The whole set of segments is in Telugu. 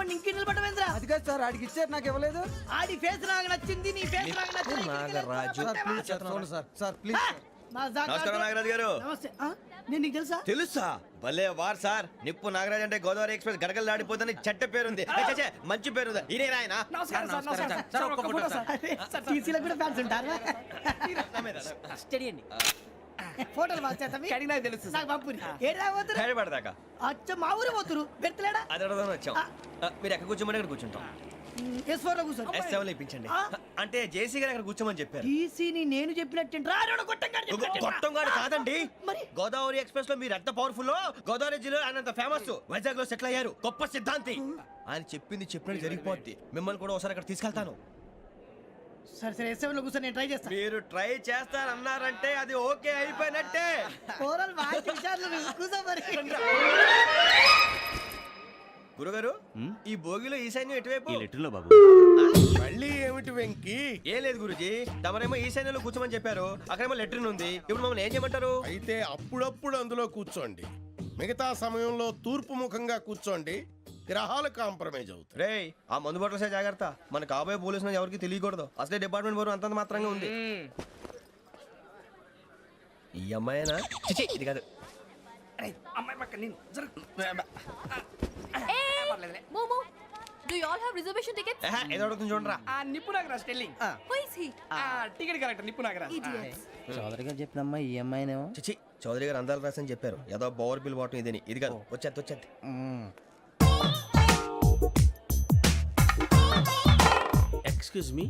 కూర్చొని ఇంకే నిలబడమేంద్రా? అది కాదు సార్, ఆడికి ఇచ్చారు నాకు ఇవ్వలేదు. ఆడి ఫేస్ నాకు నచ్చింది, నీ ఫేస్ నాకు నచ్చింది. నాగరాజు. సార్ ప్లీజ్ సార్, చూడండి సార్, సార్ ప్లీజ్ సార్. నమస్కారం నాగరాజు గారు. నమస్తే. నేను నీకు తెలుసా? తెలుసా? భలే వార్ సార్. నిప్పు నాగరాజ్ అంటే గోదావరి ఎక్స్ప్రెస్ గడగలు దాడిపోతుంది చెట్ట పేరుంది. ఛే, మంచి పేరుంది. ఇదే ఆయన. నమస్కారం సార్, నమస్కారం సార్. ఒక్క ఫోటో సార్. టీసీలో కూడా ఫ్యాన్స్ ఉంటారా? స్టడీ అండి. ఫోటోలు పాస్ చేస్తాం. నాకు తెలుసు నాకు పంపుని. ఏడా పోతురు? హైదరాబాద్దాకా. అచ్చ మా ఊరు పోతురు. పెడతలేడా? అది అడగదామని వచ్చాం. మీరు ఎక్కడ కూర్చోమని అక్కడ కూర్చుంటాం. S4 లో కూర్చోండి. S7 లో ఇప్పించండి. అంటే జేసీ గారు అక్కడ కూర్చోమని చెప్పారు. టీసీని నేను చెప్పినట్టు గొట్టం గారు కాదండి. మరి? గోదావరి ఎక్స్ప్రెస్ లో మీరు ఎంత పవర్ఫుల్, గోదావరి జిల్లా ఆయన అంత ఫేమస్, వైజాగ్ లో సెటిల్ అయ్యారు, గొప్ప సిద్ధాంతి. ఆయన చెప్పింది చెప్పినట్టు జరిగిపోద్ది. మిమ్మల్ని కూడా ఒకసారి అక్కడ తీసుకెళ్తాను. సరే సరే, S7 లో కూర్చొని నేను ట్రై చేస్తాను. మీరు ట్రై చేస్తారన్నారంటే అది ఓకే అయిపోయినట్టే. ఓవరాల్ బాగా విషయాలు కూర్చో మరి. గురుగారు, ఈ భోగిలో ఈశాన్యం ఎటువైపు? లెటర్లో బాబు. మళ్ళీ ఏమిటి వెంకీ? ఏం లేదు గురుజీ, తమరేమో ఈశాన్యంలో కూర్చోమని చెప్పారు, అక్కడేమో లెటర్ ఉంది. ఇప్పుడు మమ్మల్ని ఏం చేయమంటారు? అయితే అప్పుడప్పుడు అందులో కూర్చోండి, మిగతా సమయంలో తూర్పు ముఖంగా కూర్చోండి. గ్రహాలు కాంప్రమైజ్ అవుతాయి. రే, ఆ మందు బాటలసే జాగ్రత్త. మన కాబోయే పోలీసులు ఎవరికి తెలియకూడదు. అసలే డిపార్ట్మెంట్ బోరు అంతంత మాత్రంగా ఉంది. ఈ అమ్మాయినా? చిచి, ఇది కాదు. అమ్మాయి పక్క నేను Momo, do you all have reservation tickets? ఏదో అడుగుతుంది చూడరా. నిప్పు Nagaraj telling. Who is he? Ticket correct నిప్పు నాగరాజ్. Idiots. చౌదరి గారు చెప్పినమ్మా ఈ అమ్మాయినేమో. చిచి, చౌదరి గారు అందాలు రాసని చెప్పారు. ఏదో బోర్ బిల్ బాటం ఇదని. ఇది కాదు. వచ్చేది. Excuse me,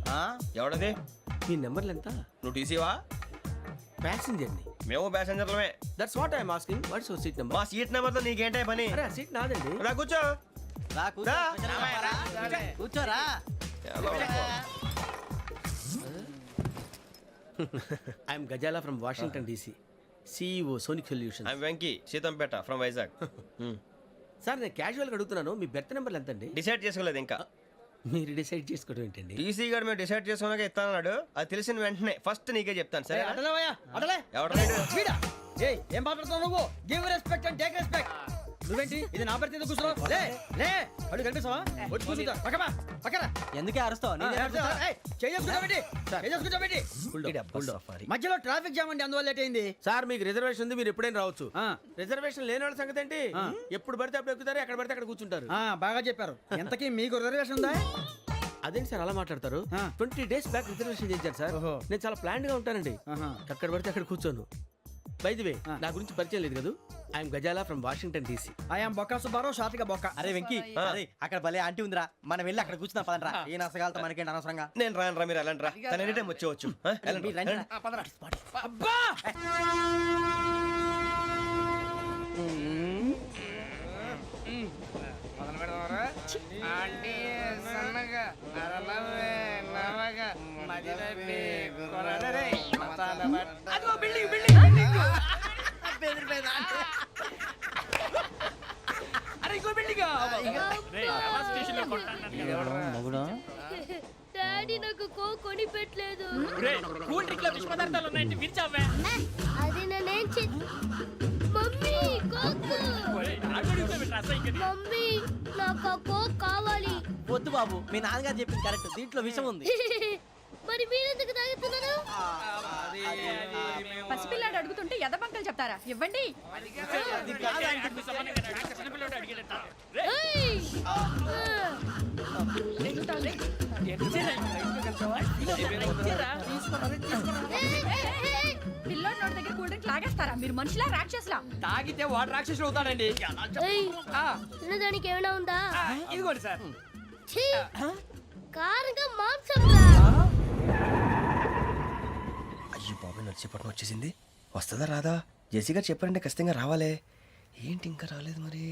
ఎవడది? మీ నెంబర్లు ఎంత? నువ్వు టీసీవా? ప్యాసింజర్ ని. మేము ప్యాసెంజర్లమే. That's what I'm asking. What's your seat number? మా సీట్ నెంబర్ తో నీకేంటే పని? అరే ఆ సీట్ నాదండి. రా కూర్చో. రా. కూర్చోరా. I'm Ghazala from Washington DC, CEO Sonic Solution. I'm Venky, Seethampeta from Vizag. Sir నేను క్యాజువల్గా అడుగుతున్నాను, మీ బెర్త్ నెంబర్లు ఎంతండి? డిసైడ్ చేసుకోలేదు ఇంకా. మీరు డిసైడ్ చేసుకోవడం ఏంటండి? టీసీ గారు మేము డిసైడ్ చేసుకున్నాక ఇస్తానన్నాడు. అది తెలిసిన వెంటనే ఫస్ట్ నీకే చెప్తాను. సరే? అడలే ఎవడ ఏం మాట్లాడుతున్నావు నువ్వు? Give respect and take respect. నువ్వేంటి ఇది నా పరిస్థితి కూర్చున్నావు? లే అడుగు కనిపిస్తావా? వచ్చి కూర్చుంటా. పక్కన ఎందుకే అరుస్తావు? మధ్యలో ట్రాఫిక్ జామ్ అండి, అందువల్ల లేట్ అయింది. సార్ మీకు రిజర్వేషన్ ఉంది, మీరు ఎప్పుడైనా రావచ్చు. రిజర్వేషన్ లేని వాళ్ళ సంగతి ఏంటి? ఎప్పుడు పడితే అప్పుడు ఎక్కుతారు, ఎక్కడ పడితే అక్కడ కూర్చుంటారు. బాగా చెప్పారు. ఎంతకీ మీకు రిజర్వేషన్ ఉందా? అదేంటి సార్ అలా మాట్లాడతారు? 20 days బ్యాక్ రిజర్వేషన్ చేశారు సార్. నేను చాలా ప్లాన్డ్ గా ఉంటానండి. ఎక్కడ పడితే అక్కడ కూర్చోను. బై ది వే, నా గురించి పరిచయం లేదు కదా. I'm Ghazala from Washington DC. I'm Bokka Subbarao, షాతిక బొక్క. అరే వెంకీ, అరే అక్కడ భలే ఆంటీ ఉందిరా, మనం వెళ్ళి అక్కడ కూర్చున్నా పదండ్రా. ఏ నసగాలతో మనకేంటి అనవసరంగా. నేను రాను రా, మీరు వెళ్ళండి రా. తన ఎనీ టైం వచ్చేవచ్చు. అబ్బా డాడీ నాకు కోక్ కొని పెట్టలేదు. కూల్ డ్రింక్ లో విష పదార్థాలు ఉన్నాయండి, విరిచావే. అది నేనేం మమ్మీ కోక్. మమ్మీ నాకు ఆ కోక్ కావాలి. వద్దు బాబు, మీ నాన్నగారు చెప్పింది కరెక్ట్, దీంట్లో విషయం ఉంది. మరి మీరెందుకు తాగుతున్నారు? పసిపిల్లాడు అడుగుతుంటే ఎదబంకలు చెప్తారా? ఇవ్వండి. పిల్లోడి నోటి దగ్గర కూల్ డ్రింక్ లాగేస్తారా? మీరు మనుషులా రాక్షసులా? తాగితే వాడు రాక్షసుడు అవుతాడండి. తినడానికి ఏమైనా ఉందా? ఇదిగోండి సార్. కారంగా మాంసం రా. అయ్యో బాబు, నడిచిపట్నం వచ్చేసింది. వస్తుందా రాదా? జేసీ గారు చెప్పారంటే ఖచ్చితంగా రావాలే. ఏంటి ఇంకా రాలేదు మరి?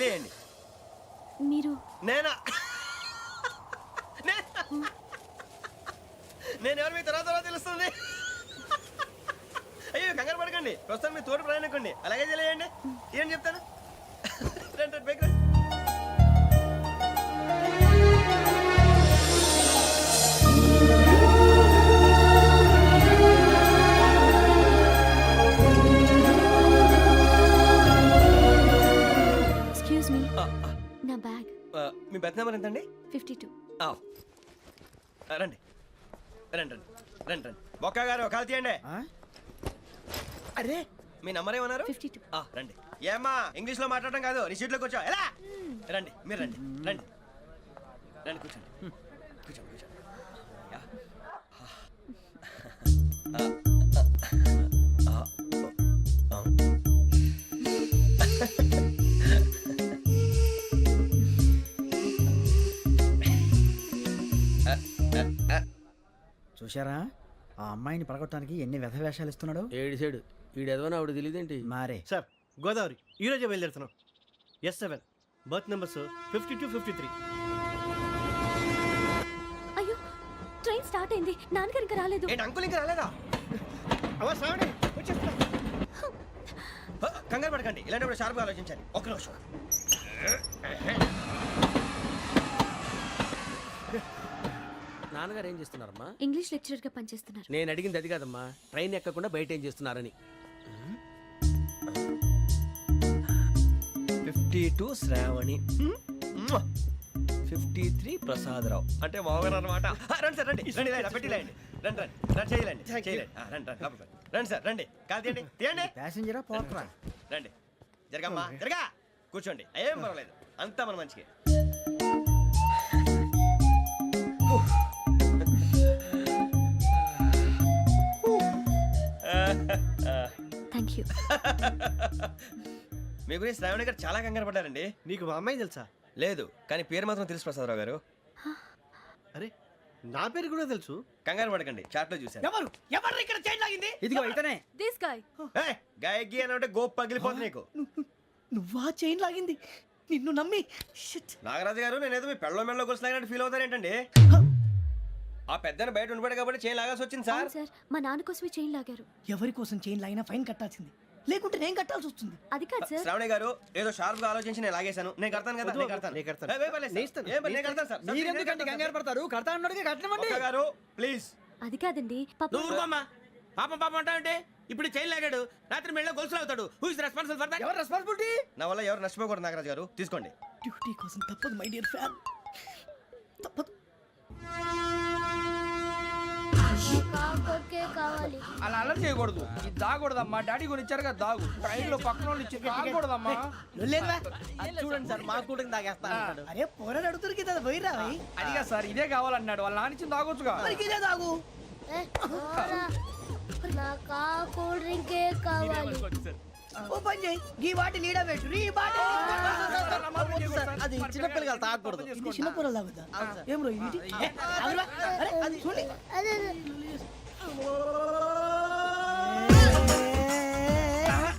వదిలేయండి. మీరు నేనా? నేను ఎవరు మీ తర్వాత తెలుస్తుంది. అయ్యో కంగారు పడకండి, ప్రస్తుతం మీ తోటి ప్రయాణకండి. అలాగే తెలియండి. ఏం చెప్తాను. రండి రండి, పైకి రండి. ఎక్స్క్యూజ్ మీ నా బ్యాగ్ మీ బెత్ నెంబర్ ఎంతండి? 52. రండి రండి రండి రండి రండి. బొక్క గారు కాల్ తీయండి. అరే మీ నంబర్ ఏమన్నారు? 52. రండి. ఏమ్మా ఇంగ్లీష్ లో మాట్లాడడం కాదు, నీ సీట్లో కూర్చో. ఎలా రండి, మీరు రండి రండి రండి, కూర్చోండి కూర్చోండి కూర్చోండి. యా. చూశారా ఆ అమ్మాయిని పడగొట్టడానికి ఎన్ని వ్యధ వేషాలు ఇస్తున్నాడు. ఏడు సైడు ఈడెదవని ఆవిడ తెలియదేంటి. మారే సార్ గోదావరి ఈ రోజే బయలుదేరుతున్నాం. S7 berth numbers 52, 53. అయ్యో ట్రైన్ స్టార్ట్ అయింది, నాన్నగారు ఇంకా రాలేదు. ఏంటి అంకుల్ ఇంకా రాలేదా? కంగారు పడకండి, ఇలాంటప్పుడు షార్ప్గా ఆలోచించాలి. ఒక్క నిమిషం. నాన్నగారు ఏం చేస్తున్నారమ్మా? ఇంగ్లీష్ లెక్చరర్ గా పనిచేస్తున్నారు. నేను అడిగింది అది కాదమ్మా, ట్రైన్ ఎక్కకుండా బయట ఏం చేస్తున్నారని. 52 శ్రావణి, 53 ప్రసాదరావు అంటే మామగారు అనమాట. రండి సార్ రండి రండి, ఇలా పెట్టి లేండి. రండి రండి రండి, చేయలేండి చేయలేండి. రండి రండి లోపలికి రండి. రండి సార్ రండి, కాల్ తీయండి తీయండి. ప్యాసింజరా పోట్రా. రండి జరగమ్మా జరగా, కూర్చోండి. ఏం పర్వాలేదు, అంతా మన మంచిగా. Thank you. మీ గురించి శ్రావణి గారు చాలా కంగారు పడ్డారండి. నీకు మా అమ్మాయి తెలుసా? లేదు, కానీ పేరు మాత్రం తెలుసు ప్రసాదరావు గారు. అరే నా పేరు కూడా తెలుసు. కంగారు పడకండి, చాట్లో చూశాను. ఎవరు ఎవరు ఇక్కడ చైన్ లాగింది? ఇదిగో ఇతనే. This guy. గాయకి అని అంటే గోప్ పగిలిపోతుంది నీకు. నువ్వా చైన్ లాగింది? నిన్ను నమ్మి నాగరాజు గారు, నేనేదో మీ పెళ్ళ మెళ్ళ కొలిసిలాగినట్టు ఫీల్ అవుతారేంటండి? ఆ పెద్దని బయట ఉండిపోయాడు కాబట్టి చైన్ లాగాల్సి వచ్చింది సార్. సార్ మా నాన్న కోసమే చైన్ లాగారు. ఎవరి కోసం చైన్ లాగినా ఫైన్ కట్టాల్సింది, లేకుంటే నేను కట్టాల్సి వస్తుంది. అది కాదు సార్. శ్రావణి గారు ఏదో షార్ప్ గా ఆలోచించి నేను లాగేశాను. నేను కడతాను కదా, నేను కడతాను. నేను కడతాను. ఏ, పర్లేదు సార్. ఏం పర్లేదు, నేను కడతాను సార్. మీరెందుకంటే కంగారు పడతారు, కడతా అన్నాడుగా కట్టమండి. ఒక్క గారు ప్లీజ్. అది కాదండి పాప. నువ్వు ఊరుకోమ్మా. పాపం పాపం అంటావంటే ఇప్పుడు చైన్ లాగాడు, రాత్రి మెళ్ళ గొలుసులు అవుతాడు. Who is responsible for that? ఎవరు రెస్పాన్సిబిలిటీ? నా వల్ల ఎవరు నష్టపోకూడదు నాగరాజు గారు, తీసుకోండి. డ్యూటీ కోసం తప్పదు మై డియర్ ఫ్యాన్, తప్పదు. కావాలి. అలా అలర్ట్ చేయకూడదు. ఇది దాగకూడదమ్మా, డాడీ కొని ఇచ్చారు కదా దాగు. ట్రైన్ లో పక్కన వాళ్ళు ఇచ్చి దాగకూడదమ్మా. చూడండి సార్, మా కూడా తాగేస్తా అంటాడు. అరే పోరాడు అడుగుతారు కదా, పోయిరా భయ్. అదిగా సార్, ఇదే కావాలన్నాడు. వాళ్ళ నాన్న ఇచ్చింది తాగొచ్చుగా. మరికి ఇదే తాగు. నాకు కూల్ డ్రింకే కావాలి. ఓ పని చేయి, ఈ బాటి లీడ పెట్టు, ఈ బాటి అది చిన్నపిల్లలు తాగకూడదు. ఇది చిన్న పొరలు తాగుతా. ఏం రో ఇది? అదిరా, అరే అది చూడండి. అదే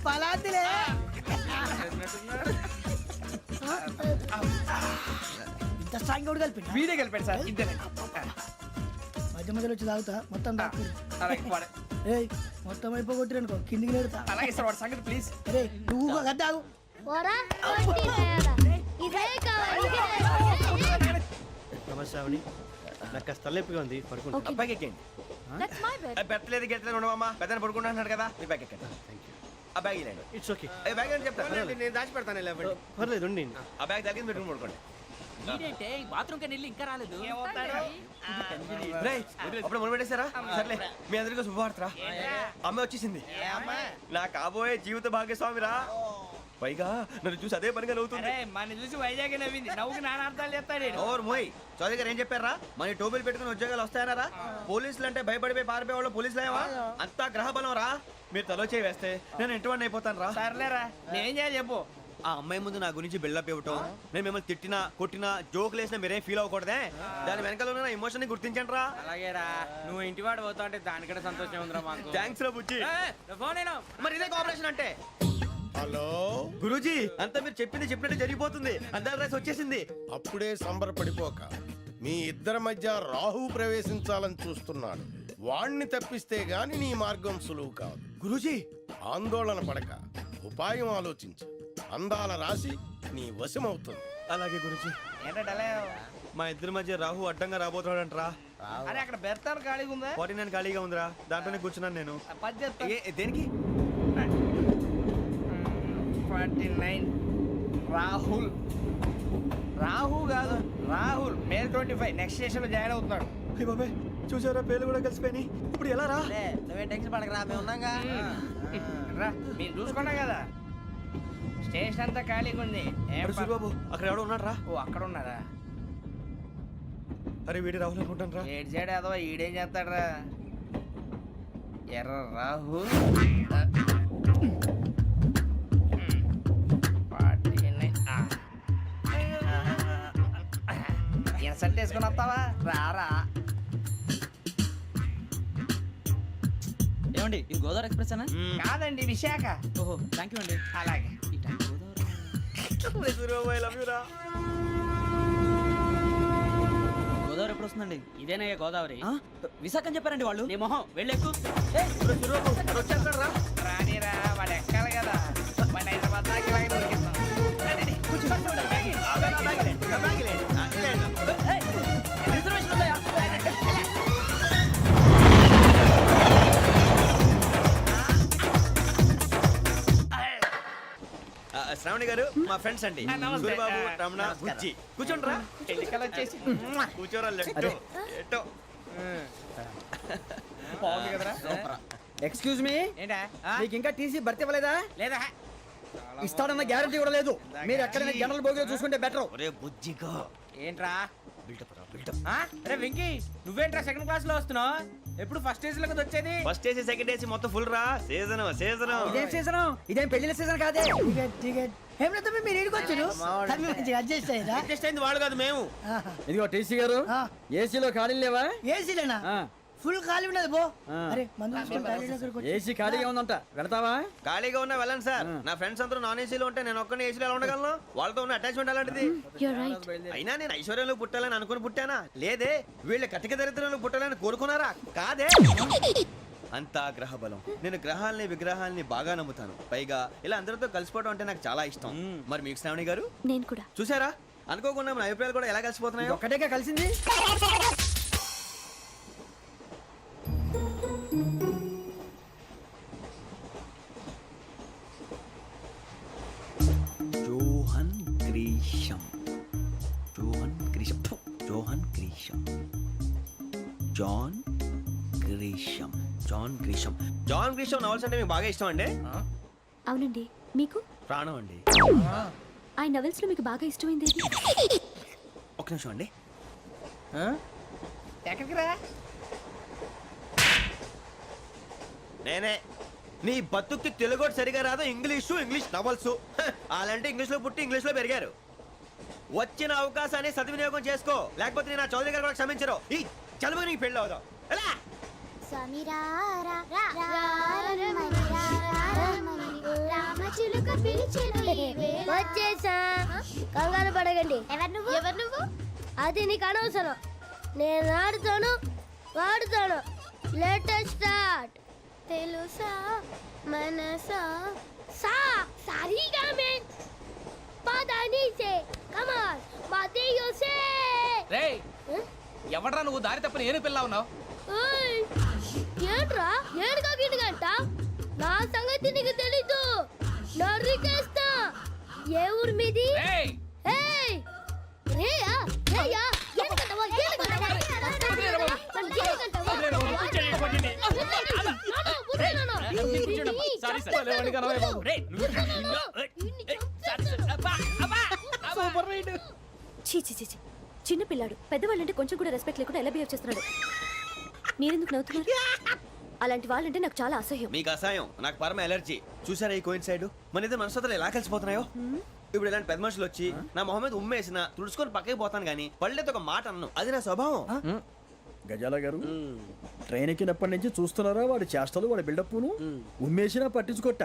పలాతిలే. ఇంత స్ట్రాంగ్ కూడా కలిపి వీడే గెలిపాడు సార్, ఇద్దరే. మధ్య మధ్యలో వచ్చి తాగుతా, మొత్తం తాగు. అలాగే వాడు. ఏయ్ మొత్తం అయిపోగొట్టిరనుకో కిందికి నేడుతా. అలాగే సార్, వాడు సంగతి ప్లీజ్. అరే నువ్వు కదా తాగు. పోరా కొట్టి తేడా. ఇదే కావాలి, ఇదే. నమస్తే శ్రావణి, నాకు కాస్త తలెప్పిగా ఉంది, పడుకుంటా. ఓకే. అబ్బాయికి ఎక్కండి. That's my bed. పెట్టలేదు గెట్టలేదు ఉండవమ్మా, పెద్దని పడుకుంటున్నాడు కదా, మీ బ్యాగ్ ఎక్కండి. ఆ బ్యాగ్ ఇలాండి. It's okay. బ్యాగ్ అని చెప్తాను. నేను దాచి పెడతాను. పర్లేదు ఉండి. ఆ బ్యాగ్ తగ్గింది పెట్టుకుని పడుకోండి. బాత్రూమ్ కి వెళ్ళి ఇంకా రాలేదు. రేయ్, అప్పుడు మొదలు పెట్టేశారా? సర్లే, మీ అందరికీ శుభవార్తరా. అమ్మాయి వచ్చేసింది, నా కాబోయే జీవిత భాగ్యస్వామిరా. పైగా నన్ను చూసి అదే పనిగా నవ్వుతుంది. అరే మన చూసి వైజాగ్ నవ్వింది. నవ్వుకి నాన్న అర్థాలు చెప్తాడు. ఓర్ మోయ్, చౌదరి గారు ఏం చెప్పారా? మన టోబీలు పెట్టుకుని ఉద్యోగాలు వస్తాయనరా? పోలీసులు అంటే భయపడిపోయి పారిపోయే వాళ్ళు పోలీసులు ఏవా? అంతా గ్రహ బలం రా. మీరు తలో చేయి వేస్తే నేను ఇంటివాడిని అయిపోతాను రా. సర్లేరా, నేనేం చేయాలి చెప్పు. ఆ అమ్మాయి ముందు నా గురించి బిల్డప్ ఇవ్వటం, నేను మిమ్మల్ని తిట్టినా కొట్టినా జోకులు వేసినా మీరేం ఫీల్ అవ్వకూడదే. దాని వెనకాల ఉన్న ఎమోషన్ ని గుర్తించండి రా. అలాగేరా, నువ్వు ఇంటి వాడు పోతా అంటే దానికంటే సంతోషం ఉందిరా మాకు. థ్యాంక్స్ రా బుజ్జి. ఫోన్ అయినా మరి ఇదే కోఆపరేషన్ అంటే. హలో గురూజీ అంతా మీరు చెప్పింది చెప్పినట్టు జరిగిపోతుంది అందాల రాసి వచ్చేసింది. అప్పుడే సంబరపడిపోక మీ ఇద్దరి మధ్య రాహు ప్రవేశించాలని చూస్తున్నాడు. వాణ్ణి తప్పిస్తే గాని నీ మార్గం సులువు కాదు. గురూజీ ఆందోళన పడక ఉపాయం ఆలోచించు. అందాల రాశి నీ వశమవుతుంది. అలాగే గురూజీ. ఏంటంటే మా ఇద్దరి మధ్య రాహు అడ్డంగా రాబోతున్నాడంట్రా. అరే అక్కడ బెర్తాను ఖాళీగా ఉందా? 49 ఖాళీగా ఉందిరా, దాంట్లోనే కూర్చున్నాను నేను. పది చెప్తా. దేనికి? 49 రాహుల్. రాహు కాదు రాహుల్. మే 25 నెక్స్ట్ స్టేషన్ లో జాయిన్ అవుతున్నాడు. అయ్య బాబాయ్, చూసారా పేర్లు కూడా కలిసిపోయినాయి. ఇప్పుడు ఎలా రా? నువ్వే టెన్షన్ పడకరా, మేము ఉన్నాగా. రా మీరు చూసుకున్నా కదా స్టేషన్ అంతా ఖాళీగా ఉంది. ఏం అరే సూరిబాబు, అక్కడ ఎవడో ఉన్నాడు రా. ఓ అక్కడ ఉన్నారా? అరే వీడి రాహుల్ అనుకుంటాను రా. ఏడు సైడ్ అదో ఈడేం చేస్తాడరా? ఎర్ర రాహు. ఇన్సల్ట్ వేసుకుని వస్తావా? రారా. ఏమండి ఇది గోదావరి ఎక్స్ప్రెస్ అనా? కాదండి విశాఖ. ఓహో థ్యాంక్ యూ అండి. అలాగే. సూరిబాబు, I love you రా. గోదావరి ఎప్పుడు వస్తుందండి? ఇదేనయ్య గోదావరి. విశాఖ అని చెప్పారండి వాళ్ళు. నీ మొహం వెళ్ళెక్కు. వచ్చేస్తాడు రా. రానిరా, వాడు ఎక్కాలి కదా. వాడిని హైదరాబాద్ దాకా ఇలాగే దొరికిస్తాం. రండి, కూర్చోండి. రిజర్వేషన్ ఉందా? శ్రావణి గారు మా ఫ్రెండ్స్ అండి. నమస్తే. సూరిబాబు, రమణ, బుజ్జి. కూర్చోండి రా. ఎన్నికలు వచ్చేసి కూర్చోరా. లెట్టో ఎట్టో. బాగుంది కదరా? ఎక్స్క్యూజ్ మీ, ఏంటా? మీకు ఇంకా టీసీ భర్తీ ఇవ్వలేదా? లేదా ఇస్తాడన్న గ్యారంటీ కూడా లేదు. మీరు ఎక్కడైనా జనరల్ బోగిలో చూసుకుంటే బెటర్. ఒరే బుజ్జిగా. ఏంట్రా? బిల్డప్ రా, బిల్డప్. అరే వెంకీ, నువ్వేంట్రా సెకండ్ క్లాస్ లో వస్తున్నావు? ఎప్పుడు ఫస్ట్ ఏజ్ లో కదా వచ్చేది? ఫస్ట్ ఏసీ సెకండ్ ఏసీ మొత్తం ఫుల్ రా. Season season. ఇదేం సీజన్? ఇదేం పెళ్లిన సీజన్ కాదే. ఏమిటో మీరు ఇడికొచ్చారు అడ్జస్ట్ అయ్యారా? అడ్జస్ట్ అయింది వాళ్ళు కాదు, మేము. ఇదిగో టీసీ గారు, ఏసీలో ఖాళీ లేవా? ఏసీలేనా? ఫుల్ ఖాళీ ఉన్నది బో. అరే మందు తీసుకొని టాయిలెట్ దగ్గరకు వచ్చి. ఏసీ ఖాళీగా ఉందంట, వెళ్తావా? ఖాళీగా ఉన్నా వెళ్ళండి సార్. నా ఫ్రెండ్స్ అందరూ నాన్ ఏసీలో ఉంటే నేను ఒక్కనే ఏసీలో ఎలా ఉండగలను? వాళ్ళతో ఉన్న అటాచ్మెంట్ అలాంటిది. You're right. అయినా నేను ఐశ్వర్యంలో పుట్టాలని అనుకుని పుట్టానా? లేదే. వీళ్ళ కటిక దరిద్రంలో పుట్టాలని కోరుకున్నారా? కాదే. అంతా గ్రహ బలం. నేను గ్రహాలని విగ్రహాలని బాగా నమ్ముతాను. పైగా ఇలా అందరితో కలిసిపోవడం అంటే నాకు చాలా ఇష్టం. మరి మీకు శ్రావణి గారు? నేను కూడా. చూసారా, అనుకోకుండా మన అభిప్రాయాలు కూడా ఎలా కలిసిపోతున్నాయో. ఒక్కటేగా కలిసింది. Johan Grisham. Johan Grisham. Johan Grisham. John Grisham. John Grisham. John Grisham novels అంటే మీకు బాగా ఇష్టం అండి? అవునండి. మీకు? ప్రాణం అండి. ఆ నవెల్స్ లో మీకు బాగా ఇష్టమైంది ఏది? ఒక నిమిషం అండి. ఎక్కడికి రా? నేనే. నీ బతుక్కి తెలుగు సరిగా రాదు, ఇంగ్లీష్ నవల్స్. అలాంటి ఇంగ్లీష్లో పుట్టి ఇంగ్లీష్లో పెరిగారు. వచ్చిన అవకాశాన్ని సద్వినియోగం చేసుకో, లేకపోతే నేను నా చౌదరి గారు కూడా క్షమించరు. ఈ చదువు నీకు పెళ్ళి అవుదాం. ఎలా? వచ్చేసా, కంగారు పడగండి. ఎవరు నువ్వు? అది నీకు అనవసరం. నేను ఆడుతాను, వాడుతాను. Latest start. తెలుసా మనసా సా సారీగా మెన్ పదని సే కమాన్ మాదేయో సే. రేయ్, ఎవడ్రా నువ్వు? దారి తప్పని ఏను పిల్ల ఉన్నావు? ఓయ్ ఏంట్రా ఏడుగా గిడుగంట? నా సంగతి నీకు తెలీదు. నరికేస్తా. ఏ ఊరు మీది? రేయ్, ఏయ్ రేయా రేయా ఏడుగంటవా ఏడుగంటవా చిన్న పిల్లాడు పెద్దవాళ్ళంటే కొంచెం కూడా రెస్పెక్ట్ లేకుండా ఎలా బిహేవ్ చేస్తున్నాడు. మీరెందుకు నవ్వుతున్నారు? అలాంటి వాళ్ళంటే నాకు చాలా అసహ్యం. మీకు అసహాయం, నాకు పరమ ఎలర్జీ. చూసారా ఈ కోయిన్సైడ్? మన ఇద్దరు మనస్తత్వాలు ఎలా కలిసిపోతున్నాయో. ఇప్పుడు ఇలాంటి పెద్ద మనుషులు వచ్చి నా మొహం మీద ఉమ్మేసిన తుడుచుకొని పక్కకి పోతాను కానీ పళ్ళేతో ఒక మాట అన్ను. అది నా స్వభావం. గజాల గారు ట్రైన్ ఎక్కినప్పటి నుంచి చూస్తున్నారా వాడి చేష్టలు వాడి బిల్డప్ను ఉమ్మేసినా పట్టించుకోట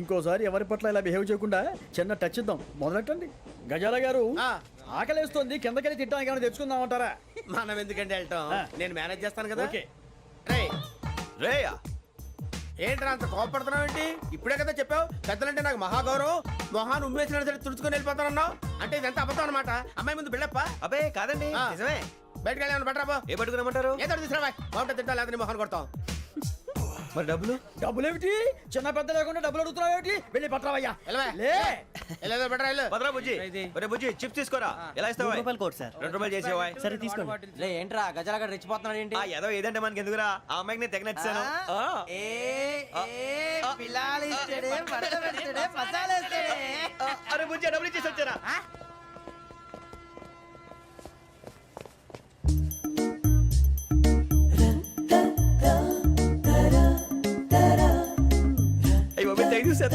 ఇంకోసారి ఎవరి పట్ల ఇలా బిహేవ్ చేయకుండా చిన్న టచ్ ఇద్దాం మొదలెట్టండి గజాల గారు ఆకలేస్తోంది కిందకెళ్ళి తిట్టడానికి ఏమైనా తెచ్చుకుందామంటారా మనం ఎందుకంటే వెళ్తాం నేను మేనేజ్ చేస్తాను కదా. ఓకే. రేయ్, రేయా ఏంట్రా అంత కోపడుతున్నావు ఏంటి? ఇప్పుడే కదా చెప్పావు పెద్దలంటే నాకు మహాగౌరవం, మొహాన్ని ఉమ్మేసిన సరే తుడుచుకొని వెళ్ళిపోతానన్నావు. అంటే ఇదంతా అబద్ధం అనమాట. అమ్మాయి ముందు బిల్డప్ప. అబే కాదండి ఆ. నిజమే. బయటకు వెళ్ళి బట్రాబో. ఏ పట్టుకురమ్మంటారు? ఏదో తీసుకురా బాగుంటుంది తింటా లేదా నీ మొహాన్ని కొడతాం. మరి డబ్బులు? డబ్బులు ఏమిటి చిన్న పెద్ద లేకుండా డబ్బులు అడుగుతున్నావు ఏమిటి వెళ్ళి పట్టరావయ్యా వెళ్ళవా? లే వెళ్ళేదో బట్రా వెళ్ళు. భద్రా బుజ్జి ఒరే బుజ్జి చిప్స్ తీసుకోరా. ఎలా ఇస్తావా? Court sir. 2 రూపాయలు చేసేవా? సరే తీసుకోండి. ఏంట్రా గజాల రెచ్చిపోతున్నాడు ఏంటి? ఆ ఏదో ఏదంటే మనకి ఎందుకురా, ఆ అమ్మాయికి నేను తెగ నచ్చాను. అరే బుజ్జి డబ్బులు ఇచ్చేసి వచ్చారా? అయ్యి బాబు థ్యాంక్ యూ సార్.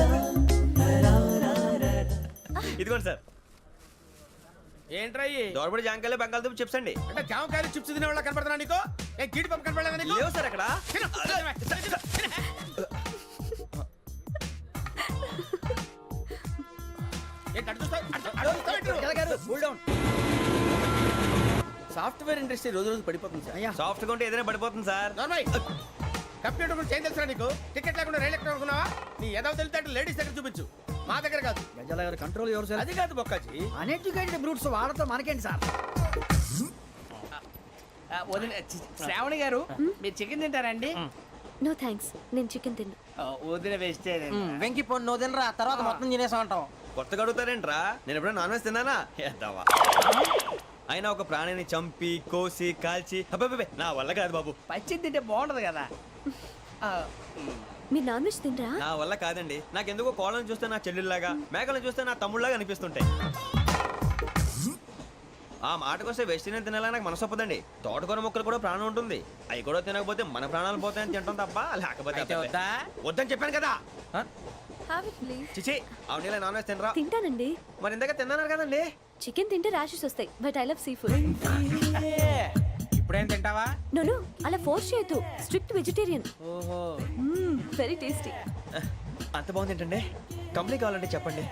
ఇదిగోండి సార్. ఏంట్రా ఇయ్యి? దోరబడి జాంకాయలు బంగాళదుంప చిప్స్ అండి. అంటే జామకాయలు చిప్స్ తినే వాళ్ళ కనపడుతున్నా నీకు? ఏ గీడి పంపు కనపడలేదా నీకు? లేవు సార్ అక్కడ. తిను, తిను, తిను. ఏంటి అటు చూస్తావు? అటు చూస్తావు ఏంటి నువ్వు? గజాల గారు కూల్ డౌన్ సాఫ్ట్వేర్ ఇండస్ట్రీ రోజు రోజు పడిపోతుంది సార్. అయ్యా సాఫ్ట్ గా ఉంటే ఏదైనా పడిపోతుంది సార్. నార్మల్ కంప్యూటర్ గురించి ఏం తెలుసా నీకు? టికెట్ లేకుండా రైలు ఎక్కడ అనుకున్నావా? నీ ఏదో తెలితే లేడీస్ దగ్గర చూపించు, మా దగ్గర కాదు. గజాల గారు కంట్రోల్ ఎవరు సార్ అది కాదు బొక్కాజీ. అన్ఎడ్యుకేటెడ్ బ్రూట్స్ వాళ్ళతో మనకేంటి సార్ శ్రావణి గారు మీరు చికెన్ తింటారండి? నో థ్యాంక్స్ నేను చికెన్ తిన్నా. వదిన వేస్తే వెంకి పొన్ను నువ్వు తినరా తర్వాత మొత్తం తినేసా ఉంటాం. కొత్తగా అడుగుతారేంట్రా? నేను ఎప్పుడైనా నాన్ వెజ్ తిన్నానా? ఎద్దావా. అయినా ఒక ప్రాణిని చంపి కోసి కాల్చి అబ్బబ్బబ్బే, నా వల్ల కాదు బాబు. పచ్చి తింటే బాగుంటది కదా. మీరు నాన్ వెజ్ తినరా? నా వల్ల కాదండి. నాకెందుకో కోళ్ళని చూస్తే నా చెల్లెళ్ళలాగా, మేకలను చూస్తే నా తమ్ముళ్ళలాగా అనిపిస్తుంటాయి. ఆ మాటకొస్తే వెస్టిరియన్ తినాలని నాకు మనసు ఒప్పదండి. తోటకూర మొక్కలు కూడా ప్రాణం ఉంటుంది. అవి కూడా తినకపోతే మన ప్రాణాలు పోతాయని తింటాం తప్ప లేకపోతే అయితే అబ్బబ్బే. వద్దా? వద్దని చెప్పాను కదా. Have it, please. చిచి అవునీ నాన్ వెజ్ తినరా? తింటానండి. మరి ఇందాక తిన్నాను కదండి. చికెన్ తింటే ర్యాషెస్ వస్తాయి but I love sea food. ఇప్పుడేం తింటావా? నో అలా ఫోర్స్ చేయొద్దు. Strict vegetarian. ఓహో వెరీ టేస్టీ. అంత బాగుంది ఏంటండి? కంప్లీట్ కావాలంటే చెప్పండి,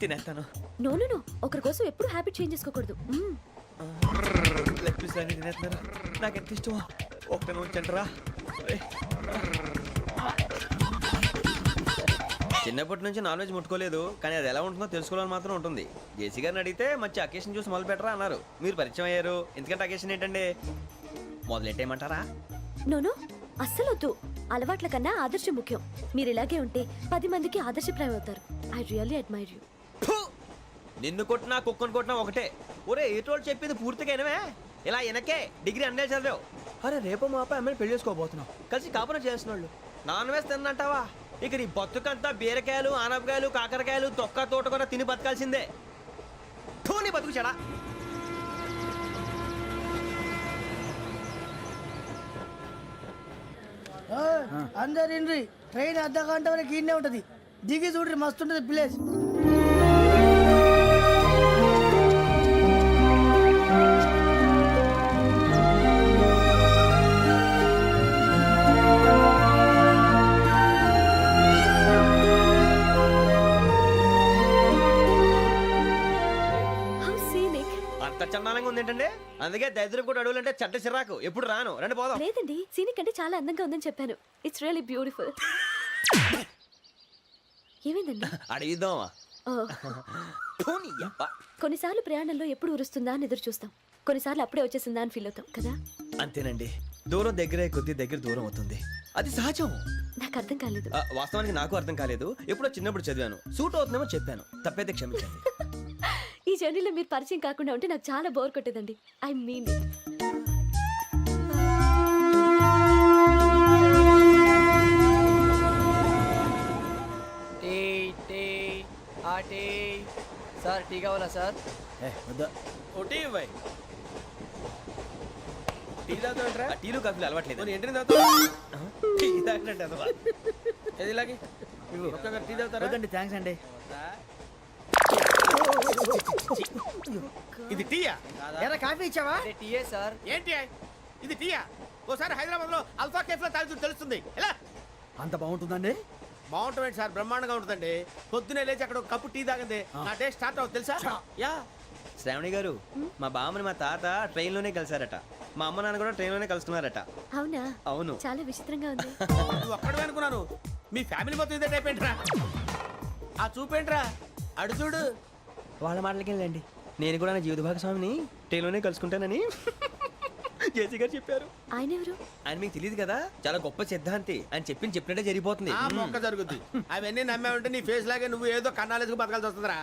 తినేస్తాను. నో ఒకరి కోసం ఎప్పుడు హ్యాబిట్ చేంజ్ చేసుకోకూడదు. లెగ్ పీస్ అన్ని తినేస్తున్నారు. నాకు ఎంత ఇష్టమో ఒక్క ఉంచండిరా. చిన్నప్పటి నుంచి నాన్ వెజ్ ముట్టుకోలేదు, కానీ అది ఎలా ఉంటుందో తెలుసుకోవాలని మాత్రం ఉంటుంది. జేసీ గారిని అడిగితే మంచి అకేషన్ చూసి మొదలు పెట్టరా అన్నారు. మీరు పరిచయం అయ్యారు, ఎందుకంటే అకేషన్ ఏంటండి? మొదలెట్టేయమంటారా? నో అస్సలు వద్దు. అలవాట్ల కన్నా ఆదర్శం ముఖ్యం. మీరు ఇలాగే ఉంటే 10 మందికి ఆదర్శప్రాయం అవుతారు. I really admire you. నిన్ను కొట్టినా కుక్కను కొట్టినా ఒకటే. ఒరే ఏటోళ్ళు చెప్పింది పూర్తిగా వినవే. ఇలా వెనకే డిగ్రీ అన్నే చదివావు. అరే రేపు మా అబ్బాయి అమ్మని పెళ్లి చేసుకోబోతున్నావు, కలిసి కాపురం చేసిన వాళ్ళు నాన్ వెజ్ తిన్నంటావా? ఇక నీ బతుకంతా బీరకాయలు ఆనపకాయలు కాకరకాయలు తొక్క తోట కూడా తిని బతకాల్సిందే. నీ బతుకు చెడా. అందరు ఇండ్రి ట్రైన్ అర్ధ గంట వరకు ఇన్నే ఉంటది. దిగి చూడ్రి మస్తు ఉంటది ప్లేస్. How scenic. అంత చందానంగా ఉంది ఏంటంటే? అందుకే దరిద్రం కూడా అడవులు అంటే చెడ్డ చిరాకు. ఎప్పుడు రాను, రండి పోదాం. లేదండి సీనిక్ అంటే చాలా అందంగా ఉందని చెప్పాను. It's really beautiful. ఏమైందండి? అడిగిద్దామా? కొన్నిసార్లు ప్రయాణంలో ఎప్పుడు ఉరుస్తుందా అని ఎదురు చూస్తాం, కొన్నిసార్లు అప్పుడే వచ్చేసిందా అని ఫీల్ అవుతాం కదా. అంతేనండి, దూరం దగ్గరే కొద్ది దగ్గర దూరం అవుతుంది. అది సహజం. నాకు అర్థం కాలేదు. వాస్తవానికి నాకు అర్థం కాలేదు. ఎప్పుడో చిన్నప్పుడు చదివాను, సూట్ అవుతుందేమో చెప్పాను, తప్పైతే క్షమించండి. ఈ జర్నీలో మీరు పరిచయం కాకుండా ఉంటే నాకు చాలా బోర్ కొట్టేదండి. I mean it. Sir tea కావాలా సార్? ఒకటి ఇవ్వాయి. టీ తాగుతాంట్రా? ఆ టీలు కాఫీలు అలవాట్లేదు. ఏంటి తాగుతావు? టీ తాగినట్టు అదవా. ఏది ఇలాగే ఒక్కొక్కరు టీ తాగుతారా? థ్యాంక్స్ అండి. ఇది టీయా? ఎరా కాఫీ ఇచ్చావా? టీయే సార్. ఏంటి ఇది టీయా? ఓసారి హైదరాబాద్ లో అల్ఫా కేఫ్ లో తాగి చూడు తెలుస్తుంది. ఎలా అంత బాగుంటుందండి? బాగుంటుంది సార్, బ్రహ్మాండంగా ఉంటుందండి. పొద్దునే లేచి అక్కడ ఒక కప్పు టీ తాగింది నా డే స్టార్ట్ అవుతుంది తెలుసా? యా. శ్రావణి గారు మా బామ్మని మా తాత ట్రైన్ లోనే కలిసారట. మా అమ్మ నాన్న కూడా ట్రైన్ లోనే కలుస్తున్నారట. అవునా? అవును. చాలా విచిత్రంగా ఉంది. నువ్వు ఒక్కడే అనుకున్నాను, మీ ఫ్యామిలీ మొత్తం ఇదే టైప్ ఏంట్రా? ఆ చూపేంట్రా, అడు చూడు. వాళ్ళ మాటలకి వెళ్ళండి. నేను కూడా నా జీవిత భాగస్వామిని ట్రైన్ లోనే కలుసుకుంటానని జేసీ గారు చెప్పారు. ఆయన ఎవరు? ఆయన మీకు తెలియదు కదా, చాలా గొప్ప సిద్ధాంతి అని చెప్పినట్టే జరిగిపోతుంది. ఆ మొక్క జరుగుద్ది. అవన్నీ నమ్మే ఉంటే నీ ఫేస్ లాగే నువ్వు ఏదో కన్నాలేసుకు బతకాల్సి వస్తుందిరా.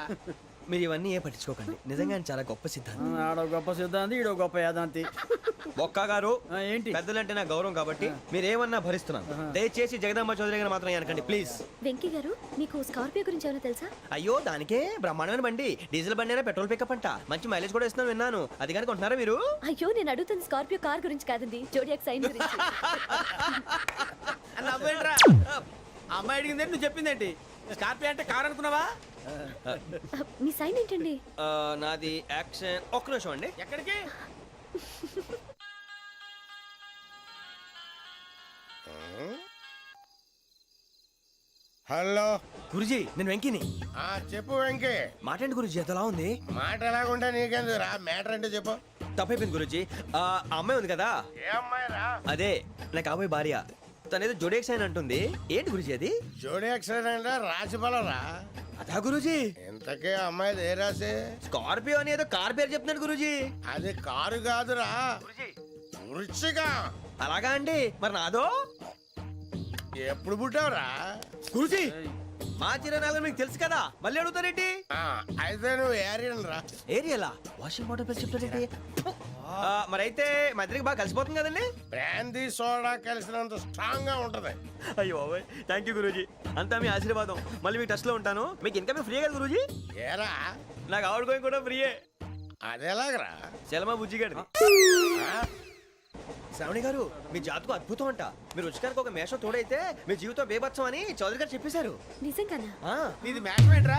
మీరు ఇవన్నీ ఏ పట్టించుకోకండి, నిజంగా ఆయన చాలా గొప్ప సిద్ధాంతి. ఆడో గొప్ప సిద్ధాంతి, ఈడో గొప్ప యాదాంతి. ఒక్క గారు ఏంటి? పెద్దలంటే నా గౌరవం కాబట్టి మీరు ఏమన్నా భరిస్తున్నాను. దయచేసి జగదాంబ చౌదరి గారు మాత్రం అనకండి ప్లీజ్. వెంకీ గారు, మీకు స్కార్పియో గురించి ఏమైనా తెలుసా? అయ్యో దానికే బ్రహ్మాండమైన బండి, డీజిల్ బండి అయినా పెట్రోల్ పికప్ అంట, మంచి మైలేజ్ కూడా ఇస్తున్నాను విన్నాను. అది కానీ కొంటున్నారా మీరు? అయ్యో, నేను అడుగుతుంది స్కార్పియో కార్ గురించి కాదండి, జోడియాక్ సైన్ గురించి. నవ్వేంట్రా? అమ్మాయి అడిగిందేంటి, నువ్వు చెప్పిందేంటి? స్కార్పియో అంటే కార్ అనుకున్నావా? మీ సైన్ ఏంటండి? నాది యాక్షన్. ఒక్క నిమిషం అండి. ఎక్కడికి? హలో. గురుజీ నేను వెంకిని. చెప్పు వెంకీ. మాటండి గురుజీ, ఎంతలా ఉంది? మాట ఎలాగుంటా నీకెందుకు రా, మ్యాటర్ అంటే చెప్పు. తప్పైపోయింది గురుజీ. ఆ అమ్మాయి ఉంది కదా, ఏ అమ్మాయి రా? అదే నా కాబోయే భార్య. తనేదో జోడేక్స్ అని అంటుంది. ఏంటి గురుజీ అది? జోడి యాక్సిడెంట్ రాసి బలరా. అదా గురుజీ? ఇంతకే అమ్మాయిది ఏ రాసి? స్కార్పియో అని ఏదో కార్ పేరు చెప్తున్నాడు గురుజీ. అది కారు కాదురా, వృచ్చిక. అలాగా అండి, మరి నాదో? ఎప్పుడు పుట్టావురా? గురుజీ మా చిరనాలు మీకు తెలుసు కదా, మళ్ళీ అడుగుతారేంటి? అయితే నువ్వు ఏరియన్ రా. ఏరియలా? వాషింగ్ వాటర్ పేరు చెప్తారేంటి? మరైతే మా ఇద్దరికి బాగా కలిసిపోతుంది కదండి? బ్రాందీ సోడా కలిసినంత స్ట్రాంగ్ గా ఉంటది. అయ్యో థ్యాంక్ యూ గురూజీ, అంతా మీ ఆశీర్వాదం. మళ్ళీ మీ టచ్ లో ఉంటాను. మీకు ఇంకా ఫ్రీ కదా గురూజీ? ఏరా? నాకు ఆవిడ గోయింగ్ కూడా ఫ్రీయే. అదేలాగరా? చలమా బుజ్జి గారిది. శ్రావణి గారు మీ జాతకు అద్భుతం అంట. మీరు రుచికారికి ఒక మేషం తోడైతే మీ జీవితం బేబత్సం అని చౌదరి గారు చెప్పేశారు. నిజంగానా? నీది మ్యాచ్ ఏంట్రా?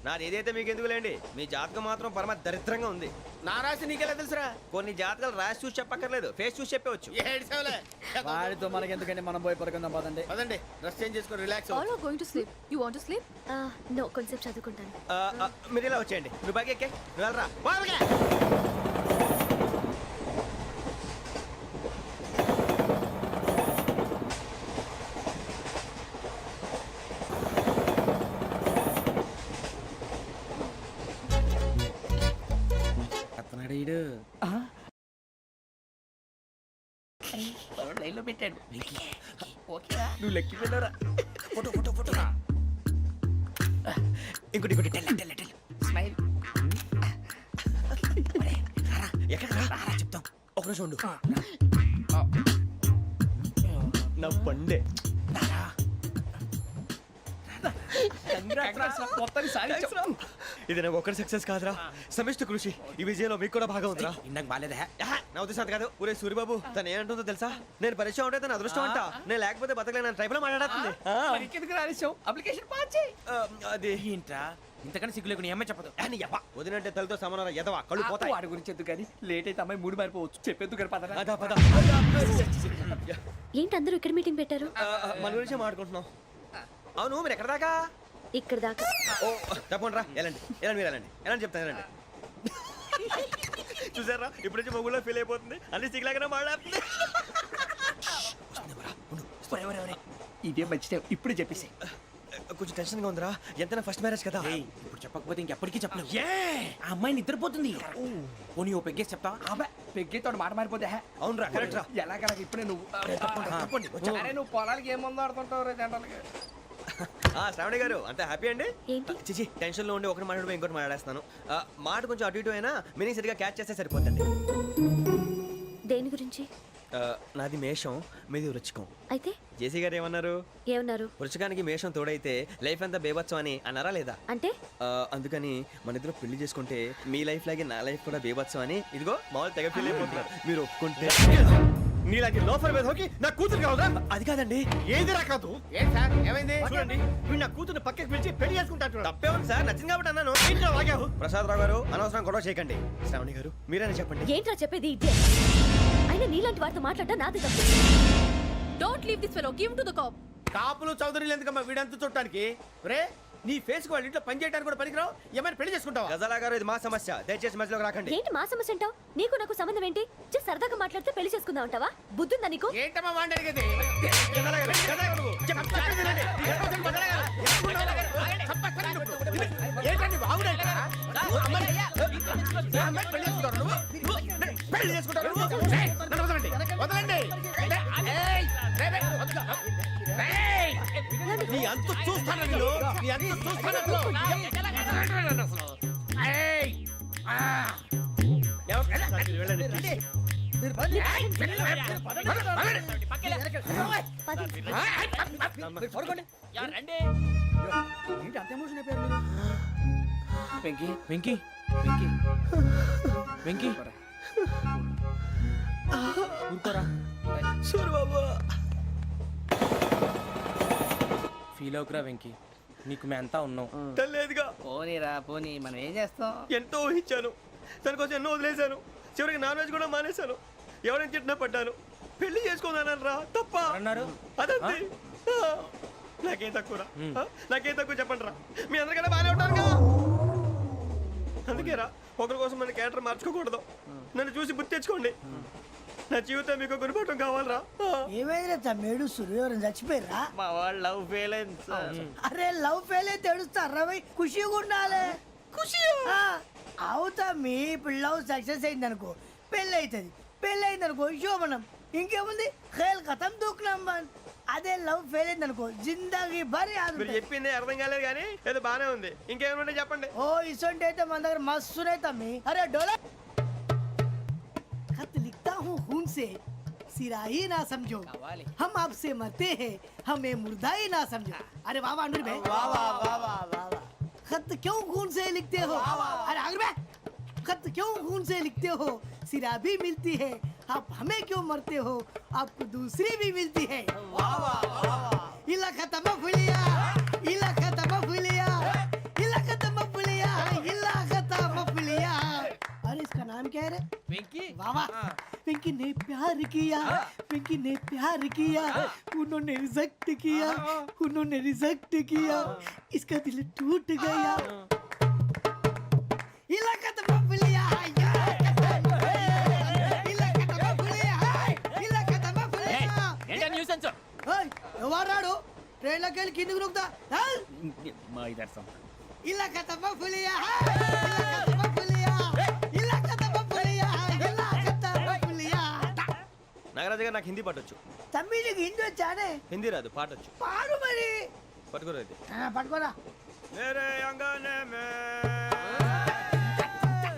నాది ఏదైతే మీకు ఎందుకులేండి, మీ జాతకం మాత్రం పరమ దరిద్రంగా ఉంది. నా రాసి నీకెలా తెలుసురా? కొన్ని జాతకాలు రాసి చూసి చెప్పక్కర్లేదు, ఫేస్ చూసి చెప్పవచ్చు. ఏడ్చావులే. వాడితో మనకి ఎందుకండి, మనం పోయి పడుకుందాం పదండి. పదండి, డ్రెస్ చేంజ్ చేసుకొని relax All are going to sleep. You want to sleep? No, కొంచెం చదువుకుంటాను. మీరు ఇలా వచ్చేయండి. నువ్వు బాగా ఎక్కే, నువ్వు వెళ్ళరా. బాగా లైన్ లో పెట్టాడు. నువ్వు లెక్కి వెళ్ళరా. Photo photo photo. ఇంకోటి ఇంకోటి టెల్ టెల్ టెల్. స్మైల్. ఎక్కడ రారా చెప్తాం. ఒక నిమిషం ఉండు. నా పండే. ఇది నాకు ఒక్కరి సక్సెస్ కాదురా, సమిష్టి కృషి. ఈ విజయంలో మీకు కూడా భాగం ఉందిరా. ఇందాక బాలేదా? నా ఉద్దేశం కాదు. ఊరే సూరిబాబు తను ఏమంటుందో తెలుసా? నేను పరిచయం ఉంటే తన అదృష్టం అంట, నేను లేకపోతే బతకలేను టైప్ లో మాట్లాడుతుంది. ఎందుకు రాలేసావు? అప్లికేషన్ పాస్ చేయి. అది ఏంట్రా ఇంతకన్నా సిగ్గు లేకుండా ఏమై చెప్పదు. వదినంటే తలతో సమానం ఎదవా, కళ్ళు పోతాయి. వాడి గురించి ఎందుకు కానీ లేట్ అయితే అమ్మాయి మూడు మారిపోవచ్చు. చెప్పేందుకు కానీ పదరా. అదా పద. ఏంటి అందరూ ఇక్కడ మీటింగ్ పెట్టారు? మన గురించి మాట్లాడుకుంటున్నాం. అవును మీరు ఎక్కడ దాకా? ఇక్కడ దాకా. ఓ తప్పకుండా రా, వెళ్ళండి వెళ్ళండి, మీరు వెళ్ళండి వెళ్ళండి చెప్తాను వెళ్ళండి. చూసారా ఇప్పుడు నుంచి మొగుల్లో ఫీల్ అయిపోతుంది, అన్ని సిగ్లాగానే మాట్లాడుతుంది. ఇదే మంచి ఇప్పుడు చెప్పేసి. కొంచెం టెన్షన్ గా ఉందిరా, ఎంతైనా ఫస్ట్ మ్యారేజ్ కదా. ఇప్పుడు చెప్పకపోతే ఇంకెప్పటికీ చెప్పలేవు. ఆ అమ్మాయి నిద్రపోతుంది. పోనీ ఓ పెగ్గేసి చెప్తావా? అబ్బా పెగ్గేతో మాట మారిపోతే. అవునరా కరెక్ట్ రా. ఎలాగలా ఇప్పుడే నువ్వు తప్పండి. అరే నువ్వు పొలాలకి ఏం మందు ఆడుతుంటావు రే జనరల్గా. శ్రావణి గారు అంత హ్యాపీ అండి? ఏంటి? చిచి టెన్షన్ లో ఉండి ఒకటి మాట్లాడిపోయి ఇంకోటి మాట్లాడేస్తాను. మాట కొంచెం అటు ఇటు అయినా మీనింగ్ సరిగా క్యాచ్ చేస్తే సరిపోతుంది. దేని గురించి? నాది మేషం, మీది వృచ్చికం. అయితే జేసీ గారు ఏమన్నారు? ఏమన్నారు? వృచ్చికానికి మేషం తోడైతే లైఫ్ అంతా బేబత్సం అని అన్నారా లేదా? అంటే అందుకని మన ఇద్దరు పెళ్లి చేసుకుంటే మీ లైఫ్ లాగే నా లైఫ్ కూడా బేబత్సం అని ఇదిగో మామూలు తెగ ఫీల్ అయిపోతున్నారు. మీరు ఒప్పుకుంటే నీలాంటి లోఫర్ మీద హోకి నా కూతురు కావదా? అది కాదండి. ఏది రాకాదు. ఏం సార్ ఏమైంది? చూడండి వీడు నా కూతురు పక్కకి పిలిచి పెళ్లి చేసుకుంటాడు. తప్పే ఉంది సార్, నచ్చింది కాబట్టి అన్నాను. ఏంటో వాగావు? ప్రసాద్ రావు గారు అనవసరం గొడవ చేయకండి. శ్రావణి గారు మీరైనా చెప్పండి. ఏంట్రా చెప్పేది? ఇదే అయినా నీలాంటి వారితో మాట్లాడటం నాది తప్పు. Don't leave this fellow give to the cop. కాపులు చౌదరులు ఎందుకమ్మా వీడంతా చూడటానికి? రే నీ ఫేస్ వాళ్ళ ఇంట్లో పని చేయడానికి కూడా పనికిరావు. ఏమైనా పెళ్లి చేసుకుంటావా? గజాలా గారు ఇది మా సమస్య, దయచేసి మధ్యలోకి రాకండి. ఏంటి మా సమస్య అంటావు? నీకు నాకు సంబంధం ఏంటి? జస్ట్ సరదాగా మాట్లాడితే పెళ్లి చేసుకుందాం అంటావా? బుద్ధుందా నీకు? ఏంటమ్మా వాడిని అడిగేది? ఏంటండి బాగుండేట? పెళ్లి చేసుకుంటారు. వదలండి. నీ అంత చూస్తాను నీ అంత చూస్తాను. వెంకీ వెంకీ వెంకీ వెంకీ ఊరుకోరా. ఫీల్ అవుకురా వెంకీ, నీకు మేమంతా ఉన్నాం. లేదుగా పోనీరా పోనీ, మనం ఏం చేస్తాం? ఎంతో ఊహించాను, దానికోసం ఎన్నో వదిలేశాను, చివరికి నాన్ వెజ్ కూడా మానేశాను. ఎవరైనా తిట్టినా పడ్డాను. పెళ్లి చేసుకుందానరా తప్ప అన్నారు. అదంతే. నాకేం తక్కువరా? నాకేం తక్కువ చెప్పండి రా. మీ అందరికన్నా బాగానే ఉంటారుగా. అందుకేరా ఒకరి కోసం మన క్యారెక్టర్ మార్చుకోకూడదు. నన్ను చూసి గుర్తు తెచ్చుకోండి. నా జీవితం మీకు గురిపటం కావాలరా. ఏమైనా తమ్మేడు సురు ఎవరైనా చచ్చిపోయిరా? మా వాళ్ళు లవ్ ఫెయిల్ అయింది సార్. అరే లవ్ ఫెయిల్ అయితే ఏడుస్తారా భయ్? ఖుషిగా ఉండాలి. ఖుషి అవుతా మీ ఇప్పుడు లవ్ సక్సెస్ అయింది అనుకో పెళ్ళి అవుతుంది. పెళ్ళి అయింది అనుకో శోభనం. ఇంకేముంది ఖేల్ కథం దూకునాం బాన్. అదే లవ్ ఫెయిల్ అయింది అనుకో జిందాగీ భారీ మీరు చెప్పింది అర్థం కాలేదు కానీ ఏదో బానే ఉంది. ఇంకేమైనా చెప్పండి. ఓ ఇసొంటి అయితే మన దగ్గర మస్తునే తమ్మి. అరే డోలా खत लिखता हूँ खून से सिरा ही ना समझो, हम आपसे मरते हैं हमें मुर्दा ही ना समझो. अरे वाह वाह अनुर भाई, वाह वाह वाह वाह वाह. खत क्यों खून से लिखते हो? अरे अनुर भाई, खत क्यों खून से लिखते हो? सिरा भी मिलती है, आप हमें क्यों मरते हो? आपको दूसरी भी मिलती है. वाह वाह वाह. इला खत्म फुलिया, इला खत्म फुलिया, इला खत्म फुलिया, इला खत्म फुलिया. अरे इसका नाम क्या है रे? వెంకీ वाह पिंकी ने प्यार किया, पिंकी ने प्यार किया, उन्होंने रिजेक्ट किया, उन्होंने रिजेक्ट किया, इसका दिल टूट गया. इलाका तो बबलिया, इलाका तो बबलिया, इलाका तो बबलिया. ఏంటా న్యూసెన్స్? ओए ఎవరాడు ట్రైన్ లోకి వెళ్ళి కిందికి నొక్కుతా. మా ఇదర్సం ఇలాకా तो बबलिया, इलाका तो बबलिया, इलाका तो बबलिया, इलाका तो बबलिया. నాగరాజు గారు నాకు హిందీ పాటొచ్చు. తమ్మి నీకు హిందీ వచ్చానే? హిందీ రాదు, పాటొచ్చు. పాడు మరి. పట్టుకోరైతే పట్టుకోరా. मेरे अंगने में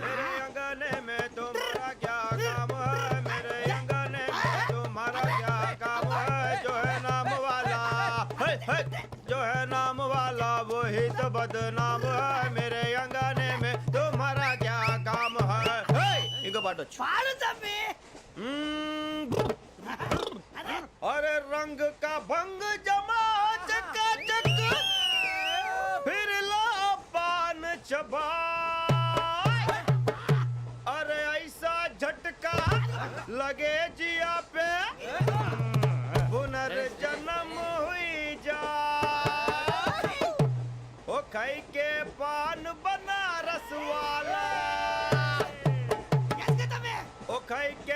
मेरे अंगने में तुम्हारा क्या काम है? मेरे अंगने में तुम्हारा क्या काम है? जो है नाम वाला है, जो है नाम वाला वही तो बदनाम है. मेरे अंगने में तुम्हारा क्या काम है? इनको बाटो పాడు తమ్మి. अरे रंग का भंग जमा चकाचक फिर ला पान चबा. अरे ऐसा झटका लगे जिया पे पुनर्जन्म हुई जा. ओ खाई के पान बनारस वाला, ओ खाई के